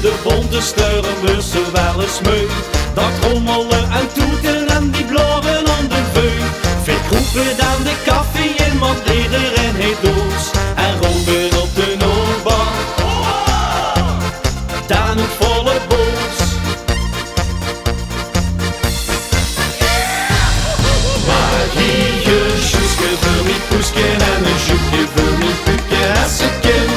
de bonte steuren we ze wel eens mee. Dat rommelen en toeten en die bloren aan de veul. Veel groepen dan de koffie in, want iedereen heeft doos. En ronden op de Noordbaan, dan het volle boos. Magieje, sjoeske voor mijn poesken en een joekje voor mijn puken en zijn kin.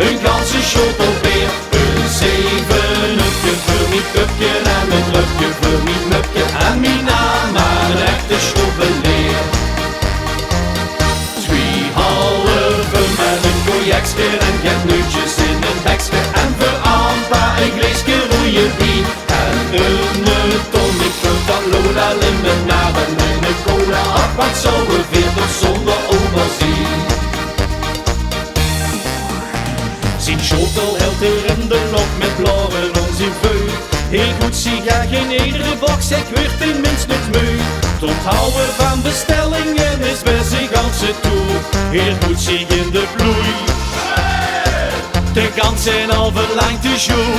Een ganse schotelbeer, een zevenupje voor mijn cupje en een drupje voor mijn mupje. En mijn naam maar een echte stobbeleer. 2 halve met een cognacje en get neutjes in een bekje. En voor Ampa een glaasje rode wien. En een tonic voor dat Lola limonade en een cola op. Wat zou we weer toch zonder aubergine? Zijn schotel helt er in de lok met blaren om zijn veul. Heel goed zie ga geen iedere box, ik werd tenminste moe. Het onthouden van bestellingen is bij zijn ganse toer. Heel goed zie in de bloei, de kans zijn al verlangd de jour.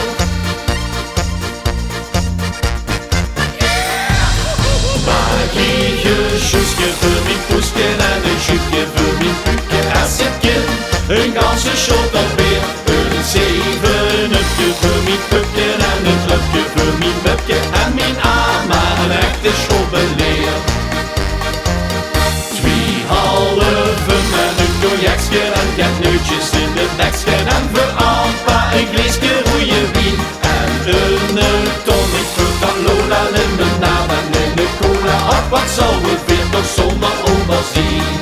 Magieje, sjoeske voor mijn poesken en een joekje voor mijn puken en zijn kin. Een ganse schotelbeer, een zevenupje voor mijn pupje en een drupje voor mijn mupje. En mijn ama een echte schobbeleer. 2 halve met een cognacje en get neutjes in de bekje. En voor Ampa een glaasje rode wien. En een tonic voor dat Lola limonade en een cola op. Wat zou het weer toch zonder aubergine?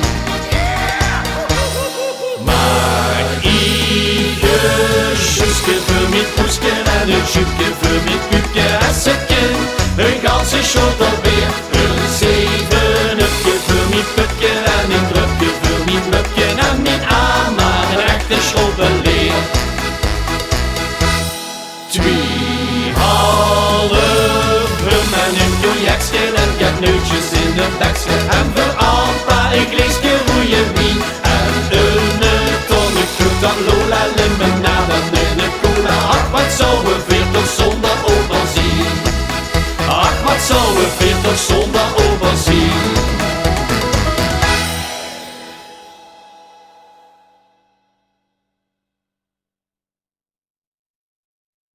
Sjoeske voor mijn poesken en een joekje voor mijn puke en zijn kin. Een ganse schotelbeer, een zevenupje voor mijn pupje en een drupje voor mijn mupje. En mijn ama een echte schobbeleer. 2 halve met een cognacje en get neutjes in de bekje. En voor Ampa een glaasje rode wien. En een tonic voor dat Lola limonade en een cola. Ach, wat zou we weer toch zonder aubergine? Ach, wat zou we weer toch zonder aubergine?